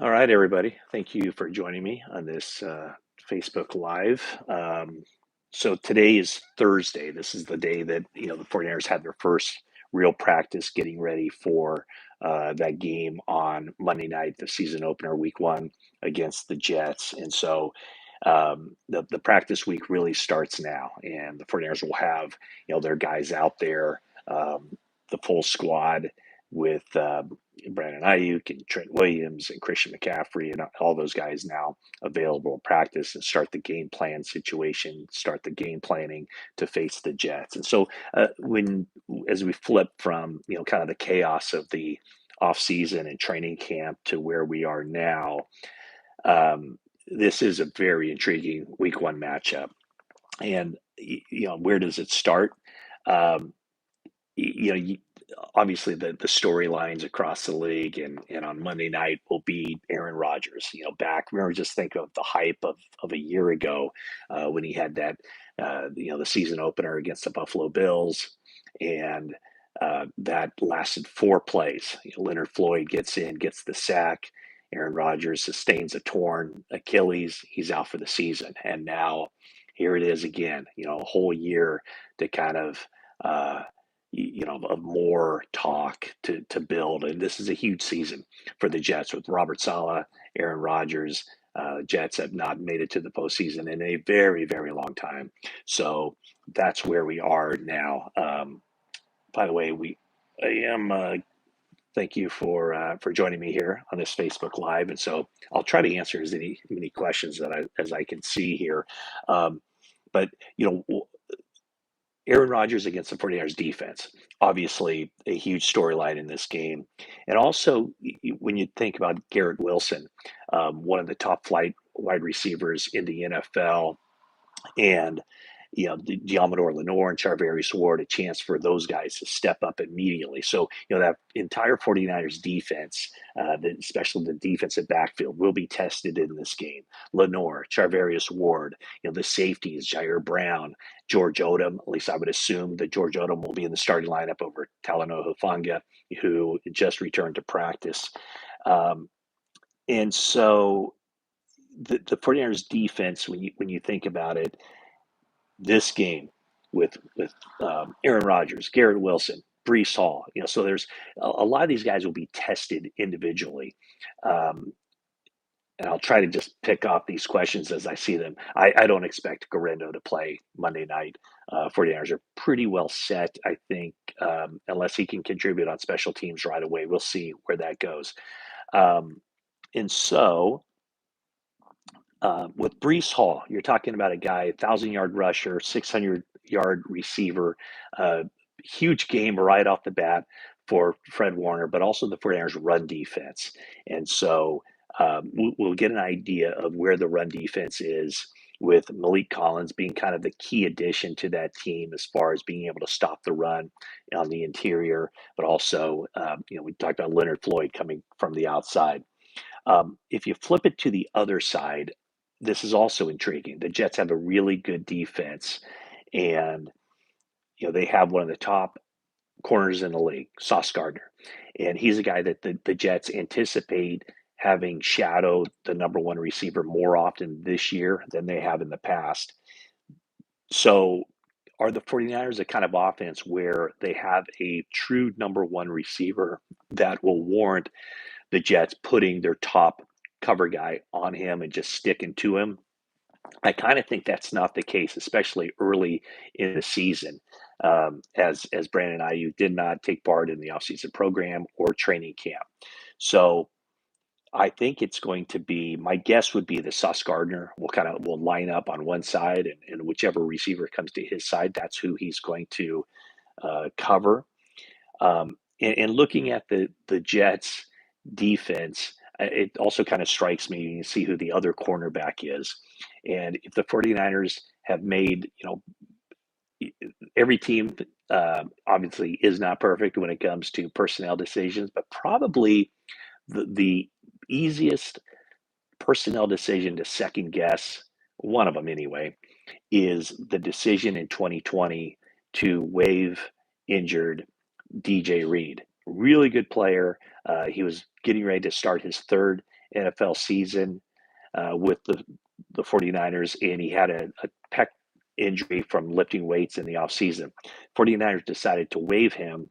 All right, everybody. Thank you for joining me on this Facebook Live. So today is Thursday. This is the day that the 49ers had their first real practice getting ready for that game on Monday night, the season opener, Week 1 against the Jets. And so the practice week really starts now, and the 49ers will have their guys out there, the full squad with Brandon Ayuk and Trent Williams and Christian McCaffrey and all those guys now available to practice and start the game plan situation, start the game planning to face the Jets. And so when as we flip from kind of the chaos of the off season and training camp to where we are now, this is a very intriguing Week 1 matchup. And where does it start? Um, you obviously the storylines across the league and on Monday night will be Aaron Rodgers, back. Remember, just think of the hype of a year ago when he had that, the season opener against the Buffalo Bills. And that lasted 4 plays. Leonard Floyd gets in, gets the sack. Aaron Rodgers sustains a torn Achilles. He's out for the season. And now here it is again, a whole year to kind of, uh, of more talk to build. And this is a huge season for the Jets with Robert Saleh, Aaron Rodgers. Jets have not made it to the postseason in a very, very long time. So that's where we are now. By the way, I am. Thank you for joining me here on this Facebook Live, and so I'll try to answer as many questions as I can see here. Um, but Aaron Rodgers against the 49ers defense, obviously a huge storyline in this game. And also, when you think about Garrett Wilson, one of the top flight wide receivers in the NFL, and Diamador Lenore and Charvarius Ward, a chance for those guys to step up immediately. So that entire 49ers defense, especially the defensive backfield, will be tested in this game. Lenore, Charvarius Ward, the safeties, Jair Brown, George Odom. At least I would assume that George Odom will be in the starting lineup over Talanoa Hufanga, who just returned to practice. And so the 49ers defense, when you think about it, this game with Aaron Rodgers, Garrett Wilson, Brees Hall. So there's a lot of these guys will be tested individually. Um, and I'll try to just pick off these questions as I see them. I don't expect Garendo to play Monday night. 49ers are pretty well set, I think, unless he can contribute on special teams right away. We'll see where that goes. Um, and so with Brees Hall, you're talking about a guy, 1,000-yard rusher, 600-yard receiver, huge game right off the bat for Fred Warner, but also the 49ers run defense. And so we'll get an idea of where the run defense is with Malik Collins being kind of the key addition to that team as far as being able to stop the run on the interior, but also, we talked about Leonard Floyd coming from the outside. If you flip it to the other side, this is also intriguing. The Jets have a really good defense, and they have one of the top corners in the league, Sauce Gardner, and he's a guy that the Jets anticipate having shadowed the number one receiver more often this year than they have in the past. So, are the 49ers a kind of offense where they have a true number one receiver that will warrant the Jets putting their top cover guy on him and just sticking to him? I kind of think that's not the case, especially early in the season, as Brandon Ayuk did not take part in the offseason program or training camp. So I think it's going to be, my guess would be the Sauce Gardner will line up on one side, and whichever receiver comes to his side, that's who he's going to cover. And looking at the Jets defense, it also kind of strikes me, you see who the other cornerback is. And if the 49ers have made, every team obviously is not perfect when it comes to personnel decisions, but probably the easiest personnel decision to second guess, one of them anyway, is the decision in 2020 to waive injured DJ Reed. Really good player. He was getting ready to start his third NFL season with the 49ers, and he had a pec injury from lifting weights in the offseason. 49ers decided to waive him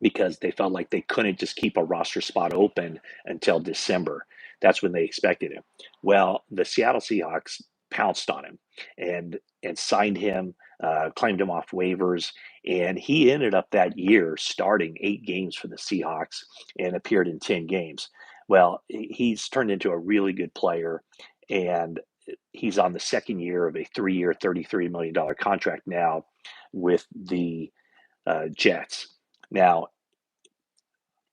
because they felt like they couldn't just keep a roster spot open until December. That's when they expected him. Well, the Seattle Seahawks pounced on him and signed him, claimed him off waivers, and he ended up that year starting 8 games for the Seahawks and appeared in 10 games. Well, he's turned into a really good player, and he's on the second year of a 3-year, $33 million contract now with the Jets. Now,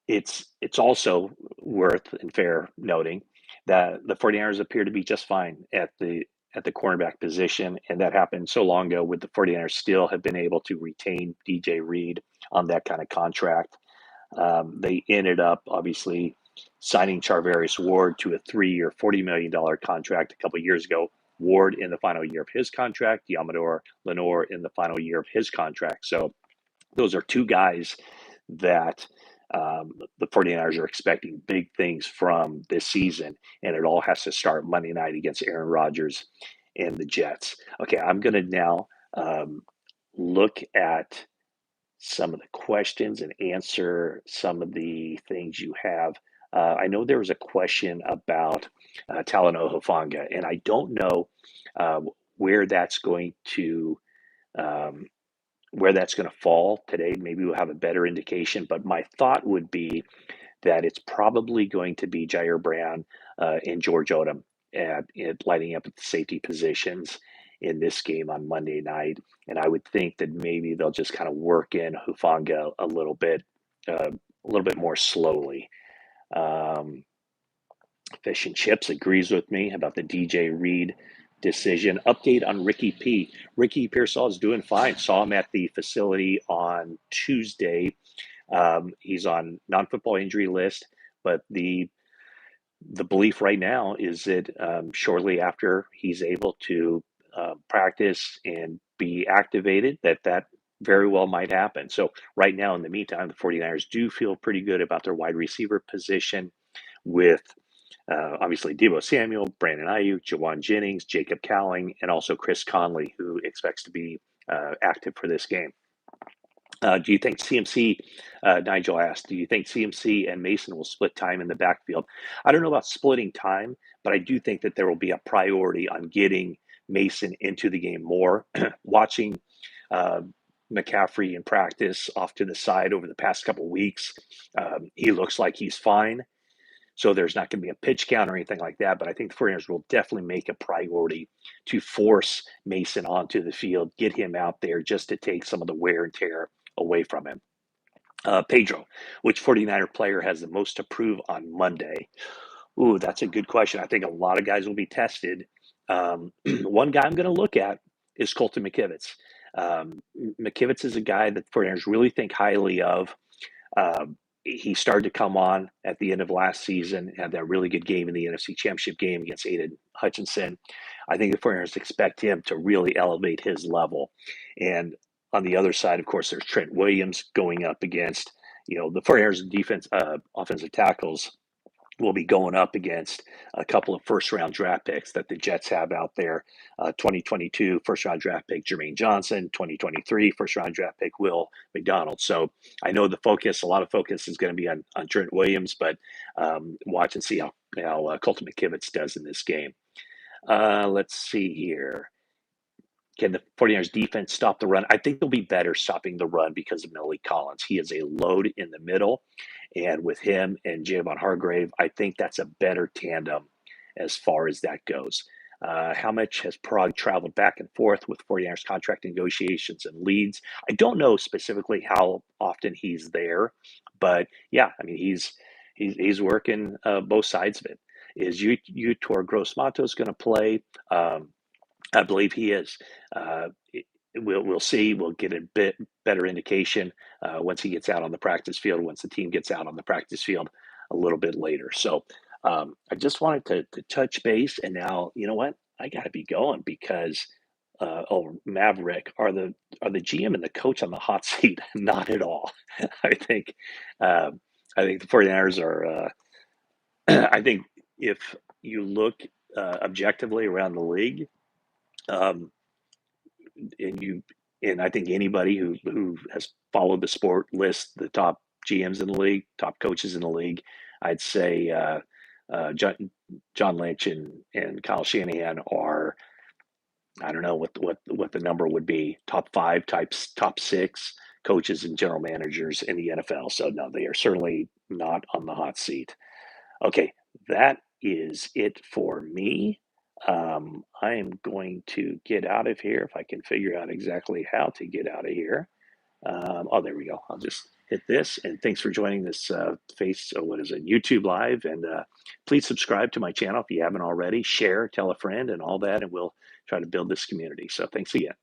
it's also worth and fair noting that the 49ers appear to be just fine at the cornerback position, and that happened so long ago. With the 49ers still have been able to retain DJ Reed on that kind of contract. They ended up obviously signing Charvarius Ward to a 3-year, $40 million contract a couple of years ago. Ward in the final year of his contract, Yamador Lenore in the final year of his contract. So those are two guys that the 49ers are expecting big things from this season, and it all has to start Monday night against Aaron Rodgers and the Jets. Okay, I'm going to now look at some of the questions and answer some of the things you have. I know there was a question about Talanoa Hufanga, and I don't know uh, where that's going to um, fall today. Maybe we'll have a better indication, but my thought would be that it's probably going to be Jair Brown and George Odom at lighting up at the safety positions in this game on Monday night. And I would think that maybe they'll just kind of work in Hufanga a little bit more slowly. Um, Fish and Chips agrees with me about the DJ Reed decision. Update on Ricky P. Ricky Pearsall is doing fine. Saw him at the facility on Tuesday. He's on non-football injury list, but the belief right now is that shortly after he's able to practice and be activated, that very well might happen. So right now, in the meantime, the 49ers do feel pretty good about their wide receiver position with obviously Deebo Samuel, Brandon Ayuk, Jawan Jennings, Jacob Cowling, and also Chris Conley, who expects to be active for this game. Do you think CMC, Nigel asked, do you think CMC and Mason will split time in the backfield? I don't know about splitting time, but I do think that there will be a priority on getting Mason into the game more. Watching uh, McCaffrey in practice off to the side over the past couple of weeks, he looks like he's fine. So there's not going to be a pitch count or anything like that. But I think the 49ers will definitely make a priority to force Mason onto the field, get him out there just to take some of the wear and tear away from him. Pedro, which 49er player has the most to prove on Monday? Ooh, that's a good question. I think a lot of guys will be tested. One guy I'm going to look at is Colton McKivitz. McKivitz is a guy that 49ers really think highly of. He started to come on at the end of last season, had that really good game in the NFC Championship game against Aiden Hutchinson. I think the 49ers expect him to really elevate his level. And on the other side, of course, there's Trent Williams going up against, the 49ers defense, offensive tackles will be going up against a couple of first-round draft picks that the Jets have out there. 2022 first-round draft pick Jermaine Johnson, 2023 first-round draft pick Will McDonald. So I know a lot of focus is going to be on Trent Williams, but watch and see how Colton McKivitz does in this game. Let's see here. Can the 49ers defense stop the run? I think they'll be better stopping the run because of Malik Collins. He is a load in the middle. And with him and Javon Hargrave, I think that's a better tandem as far as that goes. How much has Prague traveled back and forth with 49ers contract negotiations and leads? I don't know specifically how often he's there, but yeah, I mean, he's working both sides of it. Is Yetur Gross-Matos going to play? I believe he is. We'll see. We'll get a bit better indication once he gets out on the practice field, once the team gets out on the practice field a little bit later. So I just wanted to touch base, and now you know what? I got to be going because Maverick, are the GM and the coach on the hot seat? Not at all. I think I think the 49ers are. I think if you look objectively around the league, um, and you and I think anybody who has followed the sport lists the top GMs in the league, top coaches in the league. I'd say John Lynch and Kyle Shanahan are, I don't know what the number would be, top five, types, top six coaches and general managers in the NFL. So no, they are certainly not on the hot seat. Okay, that is it for me. I am going to get out of here if I can figure out exactly how to get out of here. Oh, there we go. I'll just hit this. And thanks for joining this what is it, YouTube Live. And please subscribe to my channel if you haven't already. Share, tell a friend, and all that. And we'll try to build this community. So thanks again.